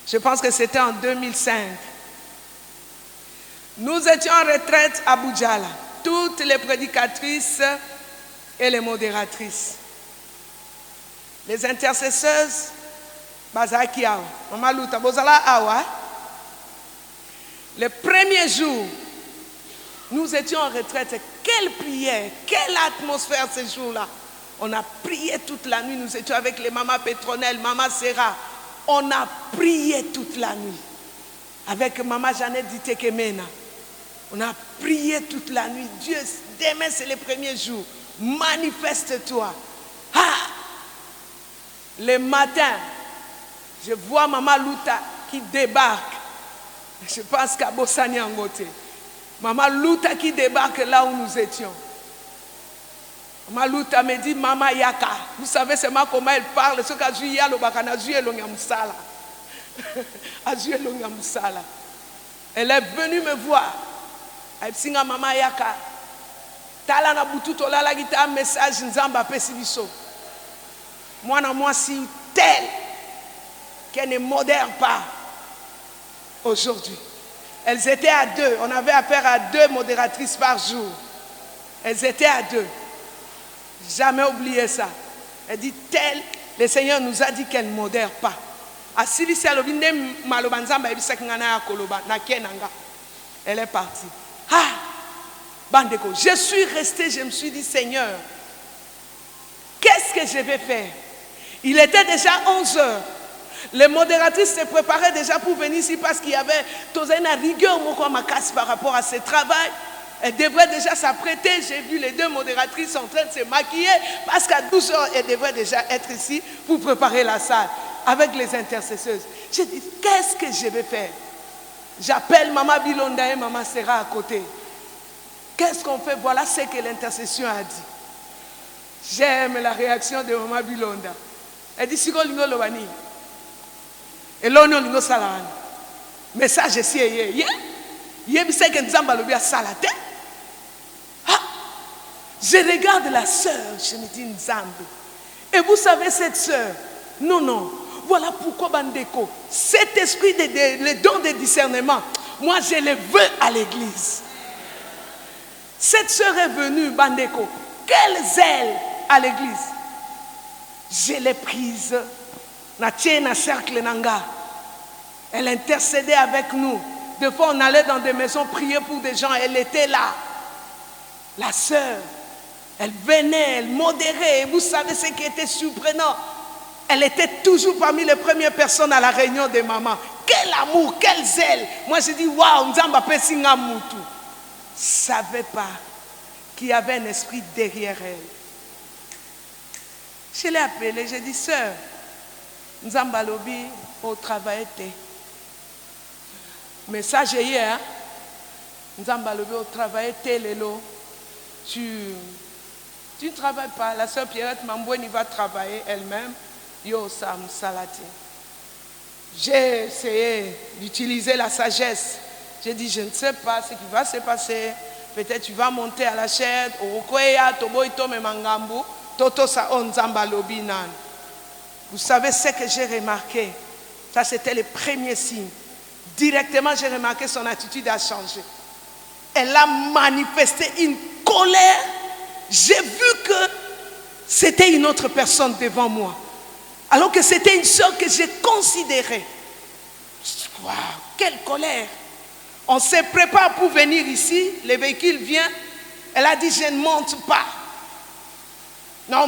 Je pense que c'était en 2005. Nous étions en retraite à Boudjala. Toutes les prédicatrices et les modératrices. Les intercesseuses, Bazaki Awa. Maman Louta, Bozala Awa. Le premier jour, nous étions en retraite. Quelle prière, quelle atmosphère ce jour-là. On a prié toute la nuit. Nous étions avec les mamans Pétronelle, maman Serra. On a prié toute la nuit. Avec maman Jeannette Ditekemena. On a prié toute la nuit. Dieu, demain c'est le premier jour. Manifeste-toi. Ah! Le matin, je vois maman Louta qui débarque. Je pense qu'à Bossani Angote. Maman Louta qui débarque là où nous étions. Maman Louta me dit, Maman Yaka. Vous savez seulement comment elle parle. Ce qu'a dit Yalo Bakana, elle est venue me voir. Elle dit, Maman Yaka. Tala na bututo la gita message nzamba pesibiso. Moi na moi si tel qu'elle ne modère pas aujourd'hui. Elles étaient à deux. On avait affaire à 2 modératrices par jour. Elles étaient à 2. Jamais oublié ça. Elle dit tel, le Seigneur nous a dit qu'elle ne modère pas. Elle est partie. Ah! Bandeko, je suis restée, je me suis dit, Seigneur, qu'est-ce que je vais faire? Il était déjà 11 heures. Les modératrices se préparaient déjà pour venir ici parce qu'il y avait une rigueur par rapport à ce travail. Elle devrait déjà s'apprêter. J'ai vu les deux modératrices en train de se maquiller parce qu'à 12 heures, elle devrait déjà être ici pour préparer la salle avec les intercesseuses. J'ai dit, qu'est-ce que je vais faire? J'appelle Maman Bilonda et Maman Serra à côté. Qu'est-ce qu'on fait? Voilà ce que l'intercession a dit. J'aime la réaction de Maman Bilonda. Elle dit, Siko Lingo Lobani. Et l'on Lingo Salan. Message ici et hier. Hier, il sait que Nzamba Lobi a salaté. Je regarde la sœur, je me dis Nzambe. Et vous savez cette sœur? Non. Voilà pourquoi Bandeko, cet esprit le don de discernement, moi je le veux à l'église. Cette sœur est venue, Bandeko. Quelle zèle à l'église. Je l'ai prise. Na cercle nanga. Elle intercédait avec nous. Des fois, on allait dans des maisons prier pour des gens. Elle était là. La sœur, elle venait, elle modérait. Et vous savez ce qui était surprenant? Elle était toujours parmi les premières personnes à la réunion des mamans. Quel amour, quel zèle. Moi, j'ai dit, waouh, Nzamba Pesinga Moutou. Je ne savais pas qu'il y avait un esprit derrière elle. Je l'ai appelée, j'ai dit, sœur, Nzamba Lobi au travail était. Message hier, hein? Nzamba Lobi au travail était, Lélo. Tu ne travailles pas. La sœur Pierrette Mamboueni va travailler elle-même. Yo Sam Salati. J'ai essayé d'utiliser la sagesse. J'ai dit, je ne sais pas ce qui va se passer. Peut-être tu vas monter à la chaîne. Vous savez ce que j'ai remarqué? Ça, c'était le premier signe. Directement, j'ai remarqué son attitude a changé. Elle a manifesté une colère. J'ai vu que c'était une autre personne devant moi. Alors que c'était une soeur que j'ai considérée. Waouh, quelle colère. On se prépare pour venir ici. Le véhicule vient. Elle a dit, je ne monte pas. Non,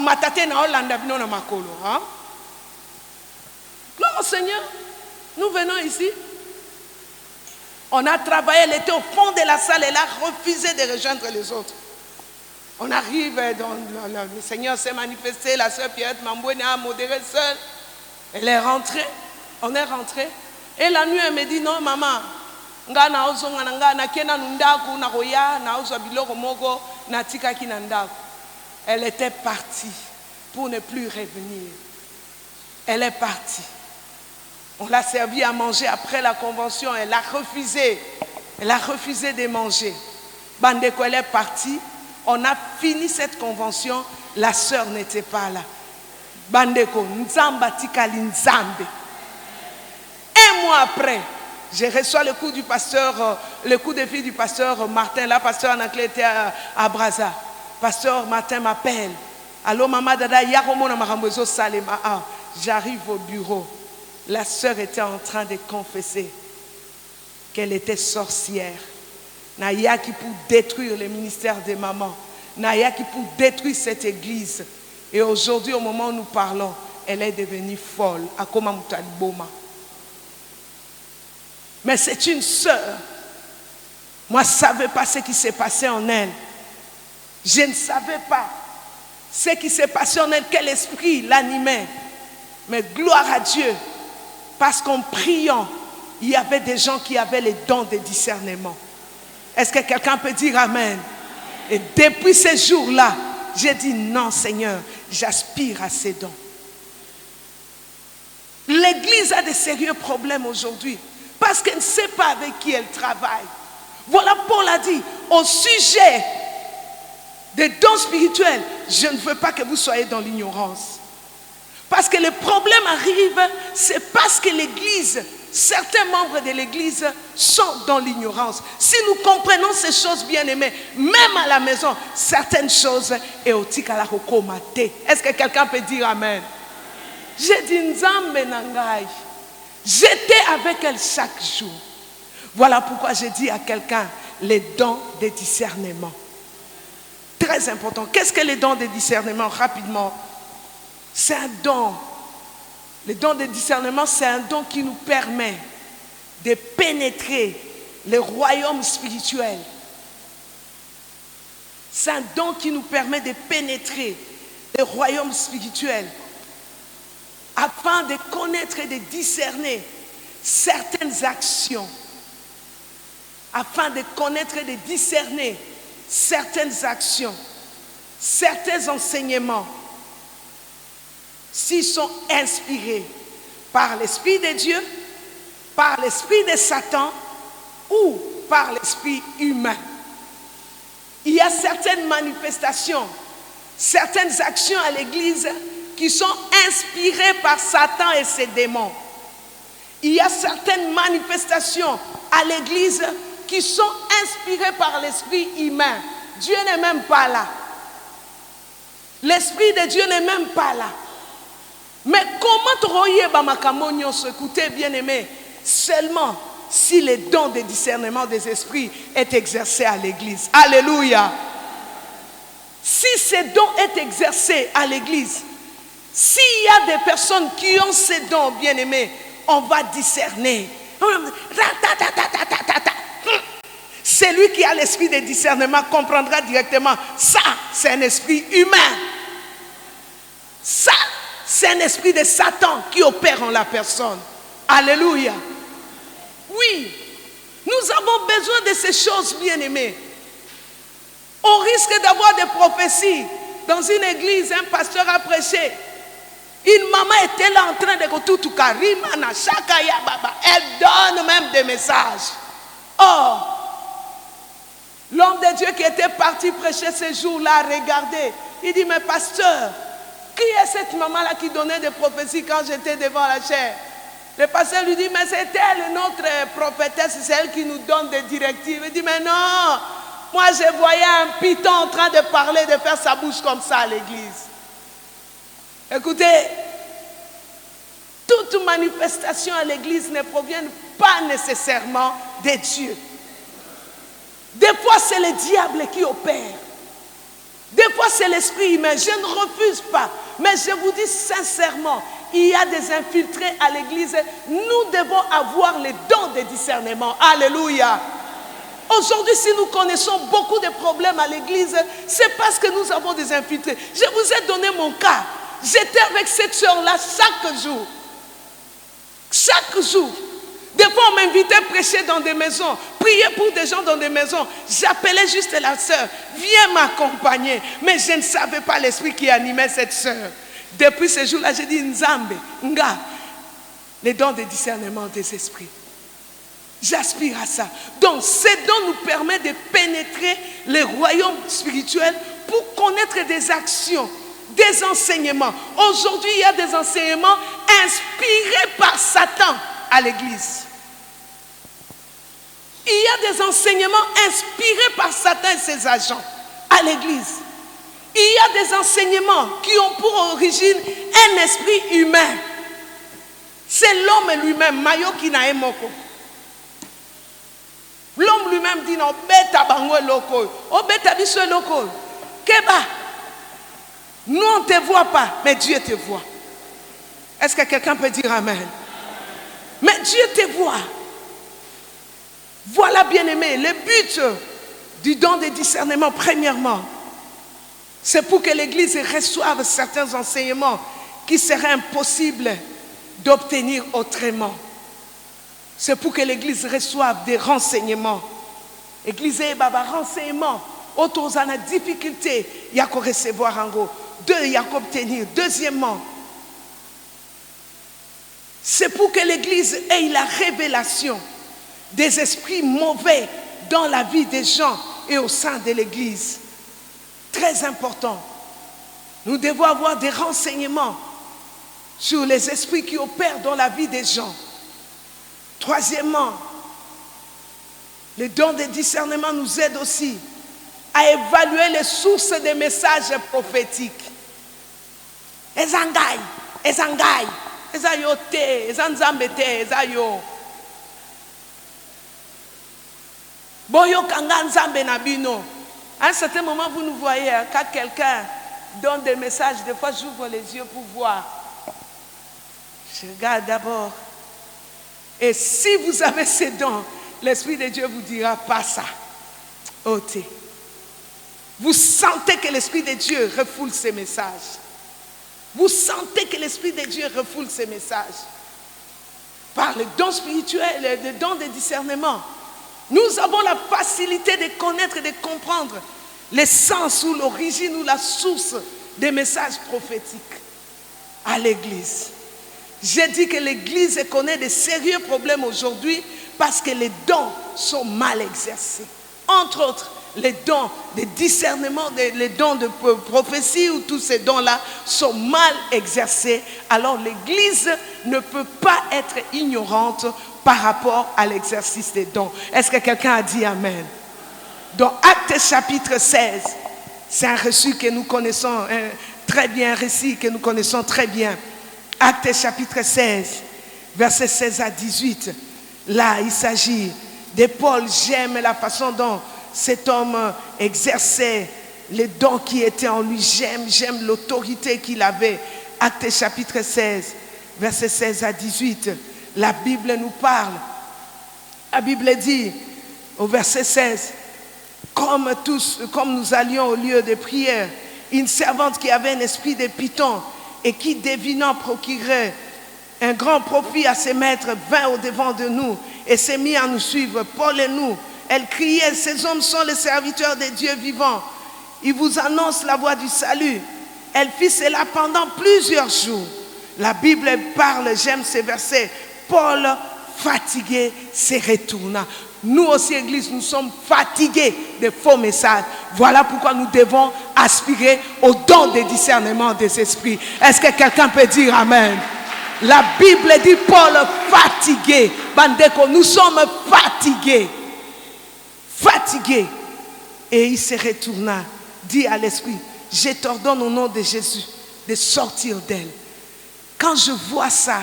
Seigneur, nous venons ici. On a travaillé, elle était au fond de la salle. Elle a refusé de rejoindre les autres. On arrive, le Seigneur s'est manifesté, la sœur Pierrette Mamboueni a modéré seule. Elle est rentrée, on est rentré. Et la nuit, elle me dit, non, maman, elle était partie pour ne plus revenir. Elle est partie. On l'a servi à manger après la convention. Elle a refusé. Elle a refusé de manger. Bandeko, elle est partie. On a fini cette convention, la sœur n'était pas là. Bandeko, Nzamba Tikali Nzambe. Un mois après, je reçois le coup du pasteur, le coup de fil du pasteur Martin. Là, pasteur Anaclé était à Brazza. Pasteur Martin m'appelle. Allô, maman Dada, Yaromona Marambozo Salema. Ah, j'arrive au bureau. La sœur était en train de confesser qu'elle était sorcière. Naya qui pour détruire le ministère des mamans. Naya qui pour détruire cette église. Et aujourd'hui, au moment où nous parlons, elle est devenue folle. Akoma Mutaliboma. Mais c'est une sœur. Moi, je ne savais pas ce qui s'est passé en elle. Je ne savais pas ce qui s'est passé en elle, quel esprit l'animait. Mais gloire à Dieu, parce qu'en priant, il y avait des gens qui avaient les dons de discernement. Est-ce que quelqu'un peut dire Amen? Et depuis ces jours-là, j'ai dit non Seigneur, j'aspire à ces dons. L'église a de sérieux problèmes aujourd'hui parce qu'elle ne sait pas avec qui elle travaille. Voilà, Paul a dit, au sujet des dons spirituels, je ne veux pas que vous soyez dans l'ignorance. Parce que les problèmes arrivent, c'est parce que l'église, certains membres de l'église sont dans l'ignorance. Si nous comprenons ces choses bien aimées, même à la maison, certaines choses, est-ce que quelqu'un peut dire Amen? J'ai dit Nzambe Nangai. J'étais avec elle chaque jour. Voilà pourquoi j'ai dit à quelqu'un les dons de discernement. Très important. Qu'est-ce que les dons de discernement? Rapidement. C'est un don. Le don de discernement, c'est un don qui nous permet de pénétrer les royaumes spirituels C'est un don qui nous permet de pénétrer les royaumes spirituels afin de connaître et de discerner certaines actions. Afin de connaître et de discerner certaines actions, certains enseignements, s'ils sont inspirés par l'Esprit de Dieu, par l'Esprit de Satan ou par l'Esprit humain. Il y a certaines manifestations, certaines actions à l'Église qui sont inspirées par Satan et ses démons. Il y a certaines manifestations à l'Église qui sont inspirées par l'esprit humain. Dieu n'est même pas là. L'Esprit de Dieu n'est même pas là. Mais comment troyer bamakamonio se écoutez bien aimé, seulement si le don de discernement des esprits est exercé à l'Église. Alléluia. Si ce don est exercé à l'Église, s'il y a des personnes qui ont ces dons, bien aimés, on va discerner. Celui qui a l'esprit de discernement comprendra directement. Ça, c'est un esprit humain. Ça, c'est un esprit de Satan qui opère en la personne. Alléluia. Oui, nous avons besoin de ces choses, bien-aimées. On risque d'avoir des prophéties. Dans une église, un pasteur a prêché. Une maman était là en train de tout karimana, shakaya baba. Elle donne même des messages. Or, l'homme de Dieu qui était parti prêcher ce jour-là a regardé. Il dit, mais pasteur, qui est cette maman-là qui donnait des prophéties quand j'étais devant la chaire? Le pasteur lui dit, mais c'est elle, notre prophétesse, c'est elle qui nous donne des directives. Il dit, mais non, moi je voyais un python en train de parler, de faire sa bouche comme ça à l'église. Écoutez, toute manifestation à l'église ne provient pas nécessairement de Dieu. Des fois, c'est le diable qui opère. Des fois, c'est l'esprit humain. Je ne refuse pas. Mais je vous dis sincèrement, il y a des infiltrés à l'église. Nous devons avoir les dons de discernement. Alléluia. Aujourd'hui, si nous connaissons beaucoup de problèmes à l'église, c'est parce que nous avons des infiltrés. Je vous ai donné mon cas. J'étais avec cette soeur-là chaque jour. Chaque jour. Des fois, on m'invitait à prêcher dans des maisons, prier pour des gens dans des maisons. J'appelais juste la sœur, viens m'accompagner. Mais je ne savais pas l'esprit qui animait cette sœur. Depuis ce jour-là, j'ai dit, Nzambe, Nga, les dons de discernement des esprits. J'aspire à ça. Donc, ces dons nous permettent de pénétrer les royaumes spirituels pour connaître des actions, des enseignements. Aujourd'hui, il y a des enseignements inspirés par Satan à l'église. Il y a des enseignements inspirés par Satan et ses agents à l'église. Il y a des enseignements qui ont pour origine un esprit humain. C'est l'homme lui-même, Mayo Kinaemoko. L'homme lui-même dit non, beta bangwe loko, oh beta biso loko. Keba, nous on ne te voit pas, mais Dieu te voit. Est-ce que quelqu'un peut dire amen? Mais Dieu te voit. Voilà, bien-aimé, le but du don de discernement, premièrement, c'est pour que l'Église reçoive certains enseignements qui seraient impossibles d'obtenir autrement. C'est pour que l'Église reçoive des renseignements. Église et baba renseignements. Autour de la difficulté, il y a qu'à recevoir en gros. Deux, il y a qu'à obtenir. Deuxièmement, c'est pour que l'Église ait la révélation des esprits mauvais dans la vie des gens et au sein de l'Église. Très important. Nous devons avoir des renseignements sur les esprits qui opèrent dans la vie des gens. Troisièmement, le don de discernement nous aide aussi à évaluer les sources des messages prophétiques. Ezangai, ezangai, ezayote, ezanzambete, ezayo. Boyo kanga nzambe na bino. À un certain moment, vous nous voyez, quand quelqu'un donne des messages, des fois j'ouvre les yeux pour voir. Je regarde d'abord. Et si vous avez ces dons, l'Esprit de Dieu vous dira pas ça. Ôtez. Vous sentez que l'Esprit de Dieu refoule ces messages. Vous sentez que l'Esprit de Dieu refoule ces messages. Par le don spirituel, le don de discernement. Nous avons la facilité de connaître et de comprendre l'essence ou l'origine ou la source des messages prophétiques à l'Église. J'ai dit que l'Église connaît de sérieux problèmes aujourd'hui parce que les dons sont mal exercés. Entre autres, les dons de discernement, les dons de prophétie ou tous ces dons-là sont mal exercés. Alors l'Église ne peut pas être ignorante par rapport à l'exercice des dons. Est-ce que quelqu'un a dit Amen? Dans Actes chapitre 16, c'est un récit que nous connaissons très bien, un récit que nous connaissons très bien. Actes chapitre 16, versets 16 à 18. Là, il s'agit de Paul. J'aime la façon dont cet homme exerçait les dons qui étaient en lui. J'aime l'autorité qu'il avait. Actes chapitre 16, versets 16 à 18. La Bible nous parle. La Bible dit au verset 16, comme nous allions au lieu de prière, une servante qui avait un esprit de python et qui devinant procurait un grand profit à ses maîtres vint au devant de nous et s'est mis à nous suivre. Paul et nous, elle criait, ces hommes sont les serviteurs des dieux vivants. Ils vous annoncent la voie du salut. Elle fit cela pendant plusieurs jours. La Bible parle, j'aime ces versets. Paul, fatigué, se retourna. Nous aussi, Église, nous sommes fatigués des faux messages. Voilà pourquoi nous devons aspirer au don de discernement des esprits. Est-ce que quelqu'un peut dire Amen? La Bible dit Paul fatigué. Bandeko, nous sommes fatigués. Fatigués. Et il se retourna, dit à l'esprit, je t'ordonne au nom de Jésus de sortir d'elle. Quand je vois ça,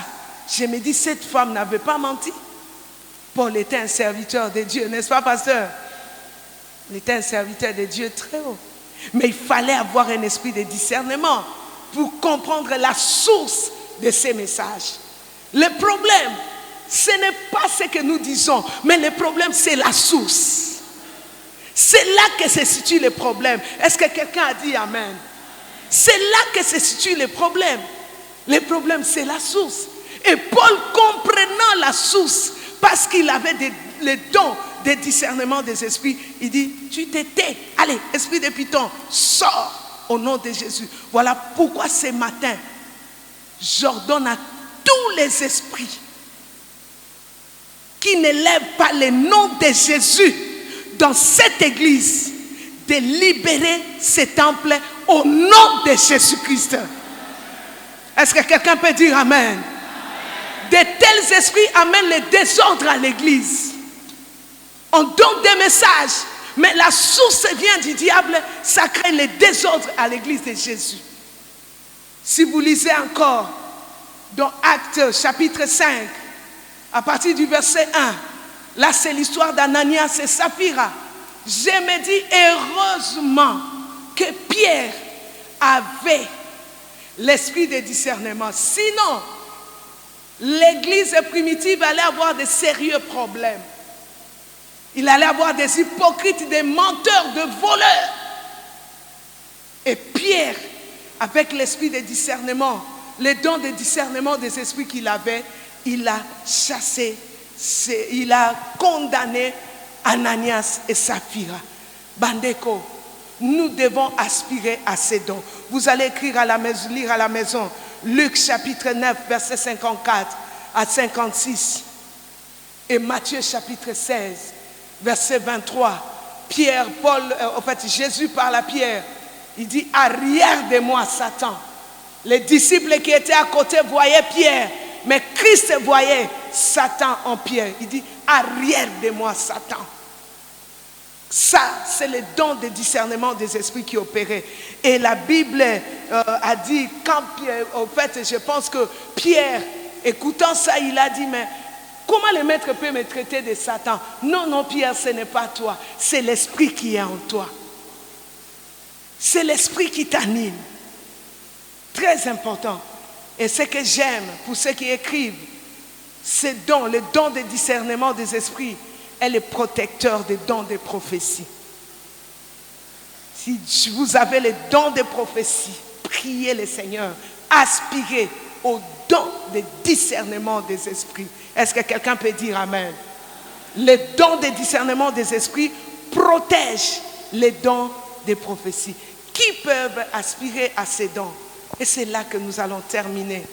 je me dis, cette femme n'avait pas menti. Paul était un serviteur de Dieu, n'est-ce pas, pasteur? Il était un serviteur de Dieu très haut. Mais il fallait avoir un esprit de discernement pour comprendre la source de ces messages. Le problème, ce n'est pas ce que nous disons, mais le problème, c'est la source. C'est là que se situe le problème. Est-ce que quelqu'un a dit Amen? C'est là que se situe le problème. Le problème, c'est la source. Et Paul, comprenant la source, parce qu'il avait les dons de discernement des esprits, il dit, tu t'étais, allez, esprit de python, sors au nom de Jésus. Voilà pourquoi ce matin, j'ordonne à tous les esprits qui n'élèvent pas le nom de Jésus dans cette église de libérer ce temple au nom de Jésus-Christ. Est-ce que quelqu'un peut dire Amen? De tels esprits amènent le désordre à l'église. On donne des messages, mais la source vient du diable, ça crée le désordre à l'église de Jésus. Si vous lisez encore dans Actes chapitre 5, à partir du verset 1, là c'est l'histoire d'Ananias et Saphira. Je me dis heureusement que Pierre avait l'esprit de discernement. Sinon, l'église primitive allait avoir de sérieux problèmes. Il allait avoir des hypocrites, des menteurs, des voleurs. Et Pierre, avec l'esprit de discernement, les dons de discernement des esprits qu'il avait, il a chassé, il a condamné Ananias et Saphira. Bandeko, nous devons aspirer à ces dons. Vous allez écrire à la maison, lire à la maison, Luc chapitre 9, verset 54 à 56. Et Matthieu chapitre 16, verset 23. Pierre, Paul, en fait, Jésus parle à Pierre. Il dit, arrière de moi, Satan. Les disciples qui étaient à côté voyaient Pierre, mais Christ voyait Satan en Pierre. Il dit, arrière de moi, Satan. Ça, c'est le don de discernement des esprits qui opéraient. Et la Bible a dit, quand Pierre, en fait, je pense que Pierre, écoutant ça, il a dit, mais comment le maître peut me traiter de Satan? Non, non, Pierre, ce n'est pas toi. C'est l'esprit qui est en toi. C'est l'esprit qui t'anime. Très important. Et ce que j'aime pour ceux qui écrivent, ces dons, le don de discernement des esprits, est le protecteur des dons de prophétie. Si vous avez les dons de prophétie, priez le Seigneur, aspirez au don de discernement des esprits. Est-ce que quelqu'un peut dire Amen? Les dons de discernement des esprits protègent les dons de prophétie. Qui peuvent aspirer à ces dons? Et c'est là que nous allons terminer.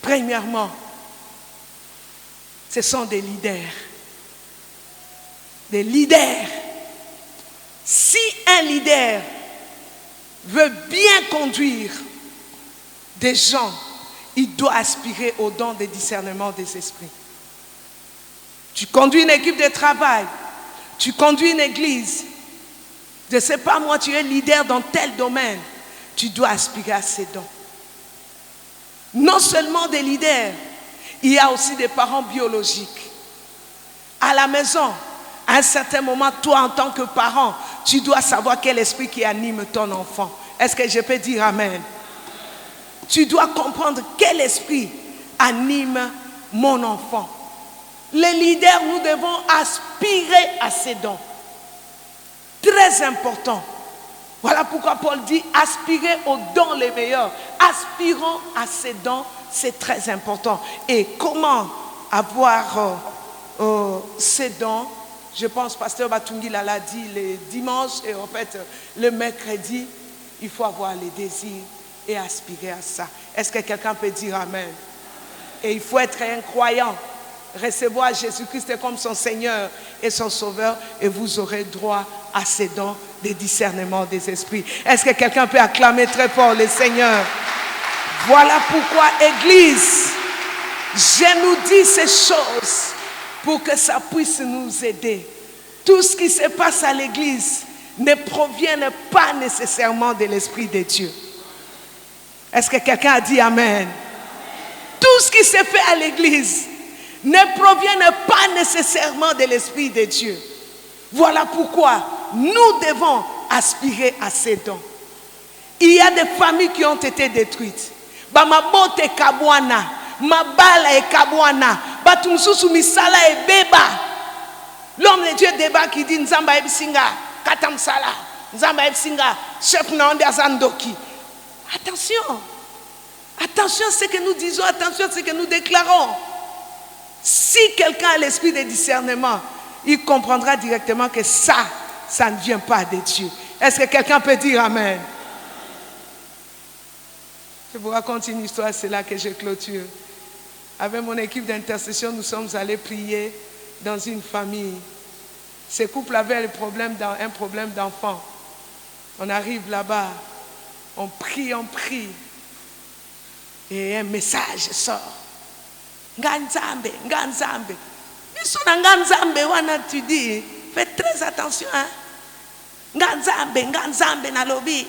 Premièrement, ce sont des leaders. Des leaders. Si un leader veut bien conduire des gens, il doit aspirer au don de discernement des esprits. Tu conduis une équipe de travail, tu conduis une église, je ne sais pas moi, tu es leader dans tel domaine, tu dois aspirer à ces dons. Non seulement des leaders, il y a aussi des parents biologiques. À la maison, à un certain moment, toi en tant que parent, tu dois savoir quel esprit qui anime ton enfant. Est-ce que je peux dire Amen? Tu dois comprendre quel esprit anime mon enfant. Les leaders, nous devons aspirer à ces dons. Très important. Voilà pourquoi Paul dit aspirer aux dons les meilleurs. Aspirons à ces dons, c'est très important. Et comment avoir ces dons? Je pense, Pasteur Batungi l'a dit le dimanche et en fait le mercredi, il faut avoir les désirs et aspirer à ça. Est-ce que quelqu'un peut dire Amen? Et il faut être un croyant, recevoir Jésus-Christ comme son Seigneur et son Sauveur et vous aurez droit à ces dons de discernement des esprits. Est-ce que quelqu'un peut acclamer très fort le Seigneur? Voilà pourquoi, Église, je nous dis ces choses pour que ça puisse nous aider. Tout ce qui se passe à l'Église ne provient pas nécessairement de l'Esprit de Dieu. Est-ce que quelqu'un a dit Amen? Tout ce qui se fait à l'Église ne provient pas nécessairement de l'Esprit de Dieu. Voilà pourquoi nous devons aspirer à ces dons. Il y a des familles qui ont été détruites. Bamabote kabwana, mabala e kabwana, batumsusu misala e beba. L'homme de Dieu débat qui dit Nzamba ebsinga, katamsala, Nzamba ebsinga, chef nande azandoki. Attention, attention à ce que nous disons, attention à ce que nous déclarons. Si quelqu'un a l'esprit de discernement, il comprendra directement que ça ne vient pas de Dieu. Est-ce que quelqu'un peut dire Amen? Je vous raconte une histoire, c'est là que je clôture. Avec mon équipe d'intercession, nous sommes allés prier dans une famille. Ce couple avait un problème d'enfant. On arrive là-bas, on prie. Et un message sort. Nganzambe, Nganzambe. Ils sont dans Nganzambe, wana tu dis, faites très attention. Hein? Nganzambe, na lobi.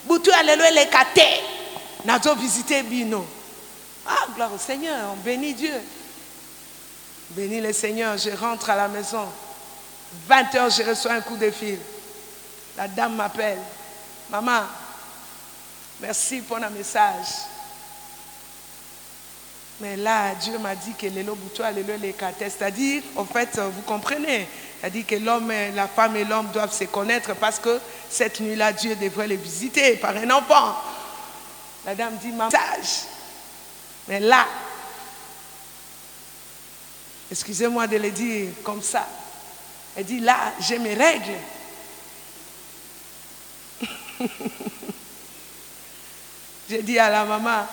Boutou alléluia les kate. Nazo visiter Bino. Ah, gloire au Seigneur, on bénit Dieu. Bénis le Seigneur, je rentre à la maison. 20h, je reçois un coup de fil. La dame m'appelle. Maman, merci pour le message. Mais là, Dieu m'a dit que les lobuto, les kates, c'est-à-dire, en fait, vous comprenez, c'est-à-dire que l'homme, la femme et l'homme doivent se connaître parce que cette nuit-là, Dieu devrait les visiter par un enfant. La dame dit, maman, message. Mais là, excusez-moi de le dire comme ça, elle dit, là, j'ai mes règles. J'ai dit à la maman,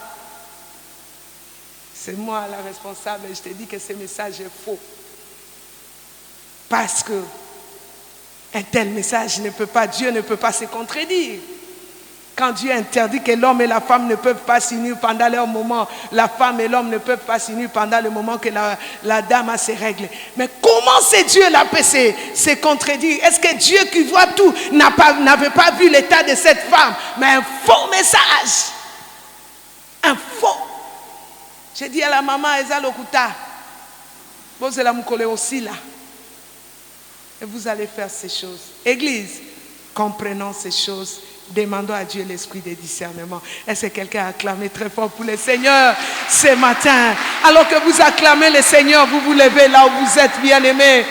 c'est moi la responsable, je te dis que ce message est faux. Parce que un tel message Dieu ne peut pas se contredire. Quand Dieu interdit que l'homme et la femme ne peuvent pas s'unir pendant leur moment, la femme et l'homme ne peuvent pas s'unir pendant le moment que la dame a ses règles. Mais comment c'est Dieu là peut se contredire? Est-ce que Dieu qui voit tout n'avait pas vu l'état de cette femme? Mais un faux message. Un faux. J'ai dit à la maman, Eza Lokuta, vous allez me coller aussi là. Et vous allez faire ces choses. Église, comprenons ces choses. Demandons à Dieu l'esprit de discernement. Est-ce que quelqu'un a acclamé très fort pour le Seigneur ce matin? Alors que vous acclamez le Seigneur, vous vous levez là où vous êtes, bien-aimés.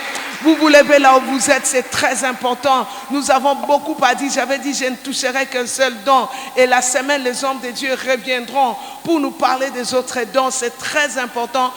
Vous vous levez là où vous êtes, c'est très important. Nous avons beaucoup à dire. J'avais dit, je ne toucherai qu'un seul don. Et la semaine, les hommes de Dieu reviendront pour nous parler des autres dons. C'est très important